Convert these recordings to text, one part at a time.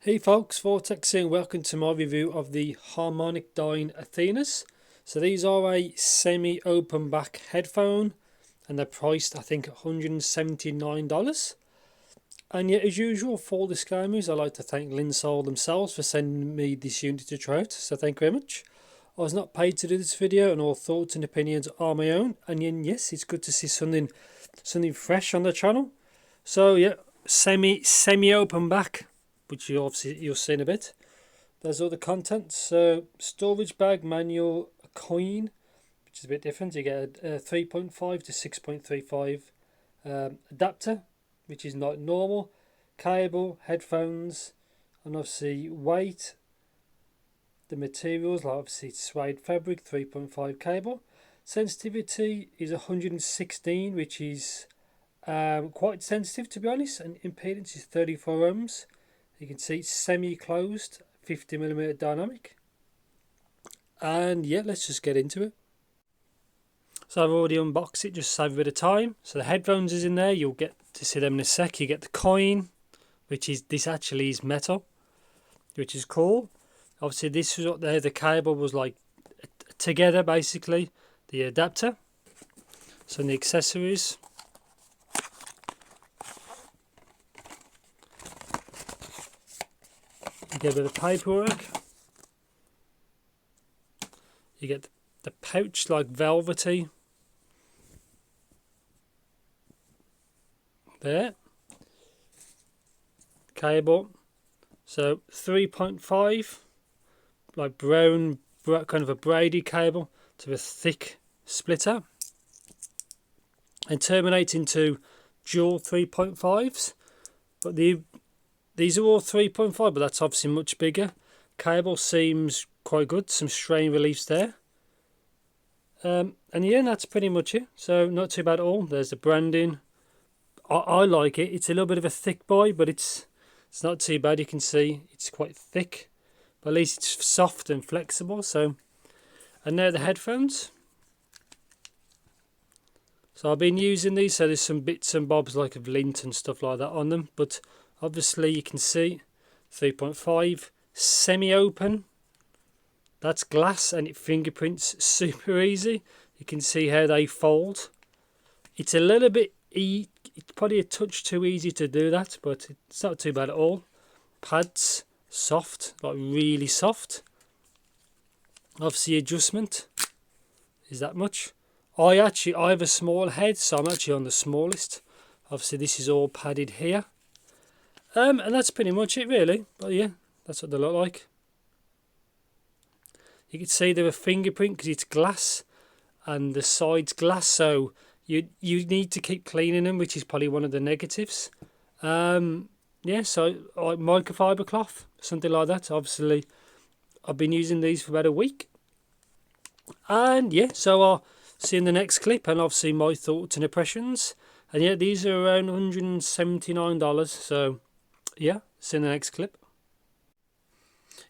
Hey folks, Vortex here and welcome to my review of the HarmonicDyne Athenas. So these are a semi-open back headphone and they're priced I think $179. And yet as usual, full disclaimers, I'd like to thank Lint themselves for sending me this unit to try out, so thank you very much. I was not paid to do this video and all thoughts and opinions are my own, and yes, it's good to see something fresh on the channel. So yeah, semi-open back, which you'll see in a bit. There's all the contents. So storage bag, manual, a coin, which is a bit different. You get a 3.5 to 6.35 adapter, which is not normal, cable, headphones, and obviously weight. The materials, like obviously it's suede fabric, 3.5 cable. Sensitivity is 116, which is quite sensitive to be honest, and impedance is 34 ohms. You can see it's semi-closed, 50mm dynamic. And yeah, let's just get into it. So I've already unboxed it, just to save a bit of time. So the headphones is in there, you'll get to see them in a sec. You get the coin, which is, this actually is metal, which is cool. Obviously this was up there, the cable was like together basically, the adapter. So the accessories. You get a bit of paperwork. You get the pouch, like velvety. There. Cable. So 3.5, like brown, kind of a braided cable to a thick splitter. And terminate into dual 3.5s. But these are all 3.5, but that's obviously much bigger. Cable seems quite good, some strain reliefs there. And yeah, that's pretty much it. So not too bad at all. There's the branding. I like it. It's a little bit of a thick boy, but it's not too bad. You can see it's quite thick, but at least it's soft and flexible. So, and now the headphones. So I've been using these, so there's some bits and bobs like of lint and stuff like that on them, but obviously you can see 3.5, semi-open. That's glass and it fingerprints super easy. You can see how they fold. It's a little bit, it's probably a touch too easy to do that, but it's not too bad at all. Pads, soft, like really soft. Obviously adjustment is that much. I have a small head, so I'm actually on the smallest. Obviously this is all padded here. And that's pretty much it really. But yeah, that's what they look like. You can see they're a fingerprint because it's glass and the side's glass, so you need to keep cleaning them, which is probably one of the negatives. Yeah, so like microfiber cloth, something like that. Obviously I've been using these for about a week. And yeah, so I'll see you in the next clip, and obviously my thoughts and impressions. And yeah, these are around $179, so yeah, see you in the next clip.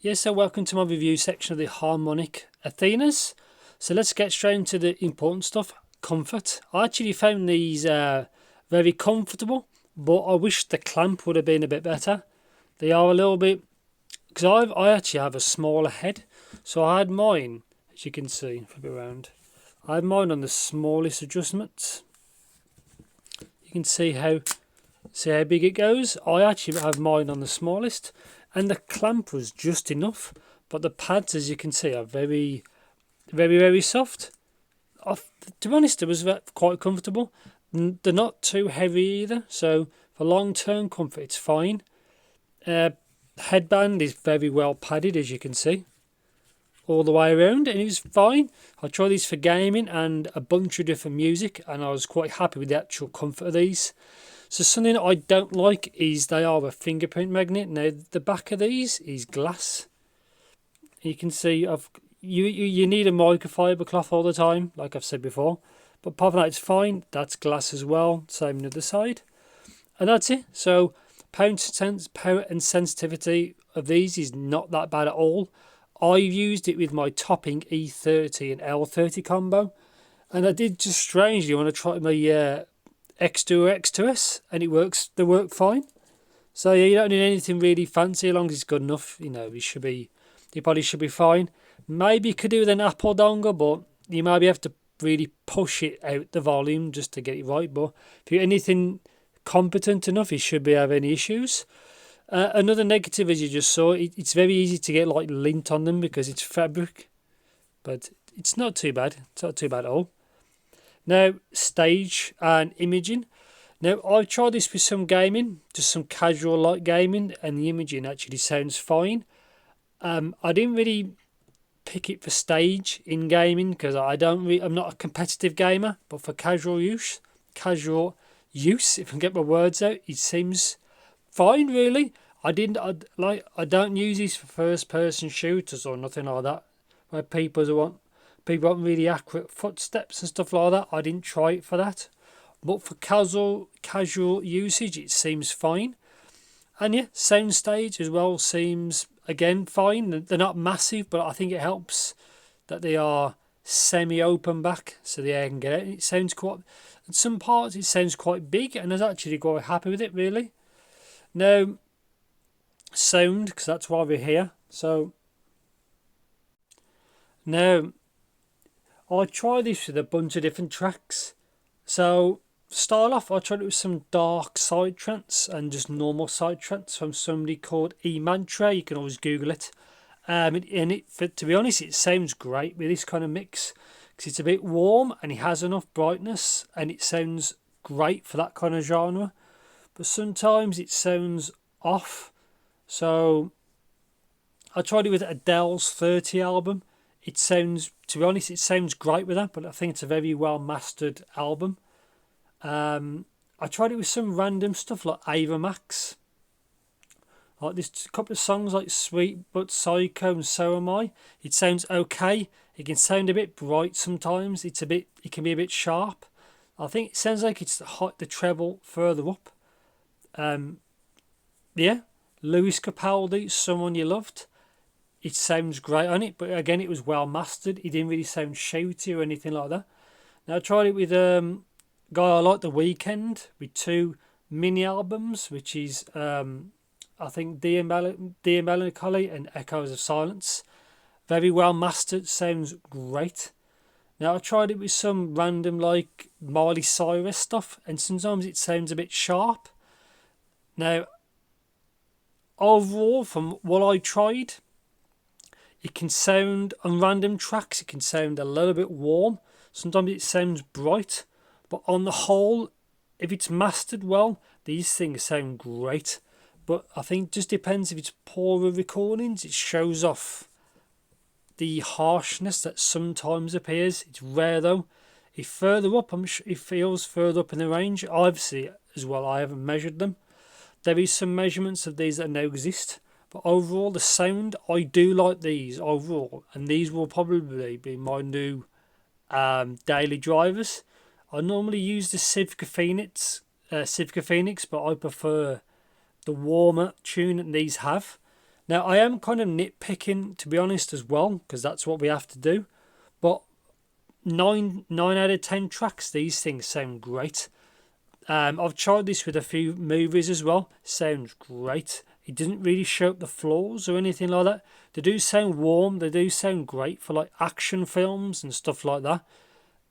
Yes, so welcome to my review section of the Harmonic Athenas. So let's get straight into the important stuff. Comfort. I actually found these very comfortable, but I wish the clamp would have been a bit better. They are a little bit, because I actually have a smaller head, so I had mine, as you can see, flip it around. I had mine on the smallest adjustments. You can see how big it goes. I actually have mine on the smallest, and the clamp was just enough, but the pads, as you can see, are very, very, very soft. To be honest, it was quite comfortable. They're not too heavy either, so for long-term comfort it's fine. Headband is very well padded, as you can see, all the way around, and it was fine. I tried these for gaming and a bunch of different music, and I was quite happy with the actual comfort of these. So something that I don't like is they are a fingerprint magnet. Now the back of these is glass. You can see you need a microfiber cloth all the time, like I've said before. But apart from that, it's fine. That's glass as well. Same on the other side. And that's it. So power and sensitivity of these is not that bad at all. I've used it with my topping E30 and L30 combo. And I did just strangely want to try my X2 or X2S, and they work fine. So yeah, you don't need anything really fancy as long as it's good enough. You probably should be fine. Maybe you could do with an Apple dongle, but you maybe have to really push it out the volume just to get it right. But if you're anything competent enough, you should be have any issues. Another negative, as you just saw, it's very easy to get like lint on them because it's fabric, but it's not too bad. It's not too bad at all. Now, stage and imaging. Now, I tried this with some gaming, just some casual light gaming, and the imaging actually sounds fine. I didn't really pick it for stage in gaming because I'm not a competitive gamer, but for casual use, if I can get my words out, it seems fine really. I don't use these for first person shooters or nothing like that, where people want really accurate footsteps and stuff like that. I didn't try it for that. But for casual usage, it seems fine. And yeah, soundstage as well seems, again, fine. They're not massive, but I think it helps that they are semi-open back so the air can get out. It sounds quite, in some parts it sounds quite big, and I was actually quite happy with it really. Now, sound, because that's why we're here. So now I tried this with a bunch of different tracks. So start off, I tried it with some dark side trance and just normal side trance from somebody called E-Mantra. You can always Google it. To be honest, it sounds great with this kind of mix because it's a bit warm and it has enough brightness and it sounds great for that kind of genre. But sometimes it sounds off. So I tried it with Adele's 30 album. To be honest, it sounds great with that, but I think it's a very well mastered album. I tried it with some random stuff like Ava Max. Like this couple of songs like Sweet But Psycho and So Am I. It sounds okay. It can sound a bit bright sometimes. It can be a bit sharp. I think it sounds like it's the treble further up. Yeah, Lewis Capaldi, Someone You Loved. It sounds great on it, but again, it was well mastered. It didn't really sound shouty or anything like that. Now I tried it with guy I like, The Weeknd, with 2 mini albums, which is I think Dear Melancholy and Echoes of Silence. Very well mastered, sounds great. Now I tried it with some random like Miley Cyrus stuff, and sometimes it sounds a bit sharp. Now overall, from what I tried, it can sound, on random tracks, it can sound a little bit warm. Sometimes it sounds bright. But on the whole, if it's mastered well, these things sound great. But I think it just depends if it's poorer recordings. It shows off the harshness that sometimes appears. It's rare though. If further up, it feels further up in the range. Obviously, as well, I haven't measured them. There is some measurements of these that now exist. But overall, the sound, I do like these overall. And these will probably be my new daily drivers. I normally use the Civica Phoenix, but I prefer the warmer tune that these have. Now, I am kind of nitpicking, to be honest, as well, because that's what we have to do. But 9 out of 10 tracks, these things sound great. I've tried this with a few movies as well. Sounds great. It doesn't really show up the flaws or anything like that. They do sound warm. They do sound great for like action films and stuff like that.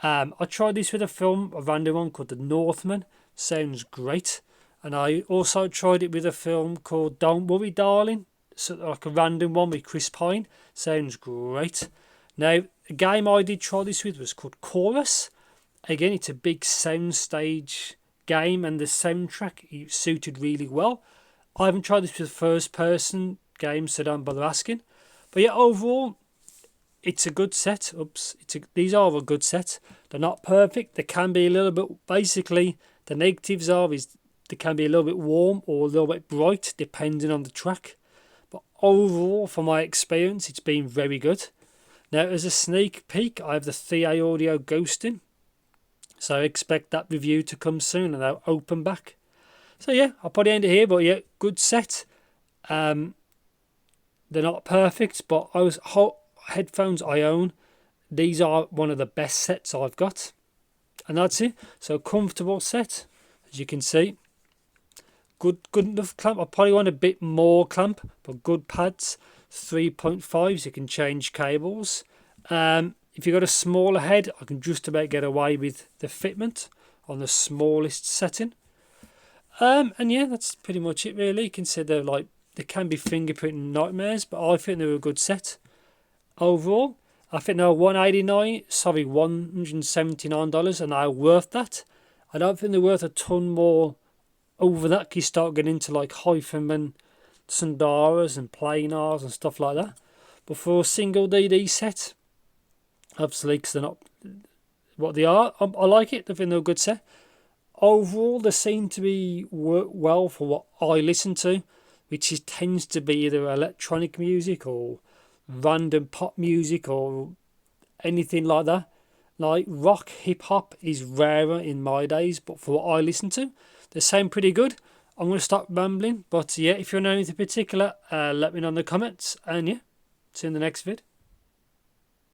I tried this with a random one called The Northman. Sounds great. And I also tried it with a film called Don't Worry Darling. So like a random one with Chris Pine. Sounds great. Now, a game I did try this with was called Chorus. Again, it's a big soundstage game and the soundtrack suited really well. I haven't tried this with first person games, so don't bother asking. But yeah, overall, it's a good set. These are a good set. They're not perfect. They can be a little bit, basically, the negatives is they can be a little bit warm or a little bit bright, depending on the track. But overall, from my experience, it's been very good. Now, as a sneak peek, I have the 3A Audio Ghosting. So I expect that review to come soon and I'll open back. So yeah, I'll probably end it here, but yeah, good set. They're not perfect, but headphones I own. These are one of the best sets I've got. And that's it. So comfortable set, as you can see. good enough clamp. I probably want a bit more clamp, but good pads. 3.5, so you can change cables. If you've got a smaller head, I can just about get away with the fitment on the smallest setting. And yeah, that's pretty much it really. Consider like there can be fingerprint nightmares, but I think they're a good set. Overall, I think they're $179, and they're worth that. I don't think they're worth a ton more over that. You start getting into like Hyphen, Sundaras and Planars and stuff like that. But for a single DD set, obviously because they're not what they are, I like it. I think they're a good set. Overall, they seem to be work well for what I listen to, which tends to be either electronic music or random pop music or anything like that. Like rock, hip hop is rarer in my days, but for what I listen to, they sound pretty good. I'm going to stop rambling, but yeah, if you know anything particular, let me know in the comments, and yeah, see you in the next vid.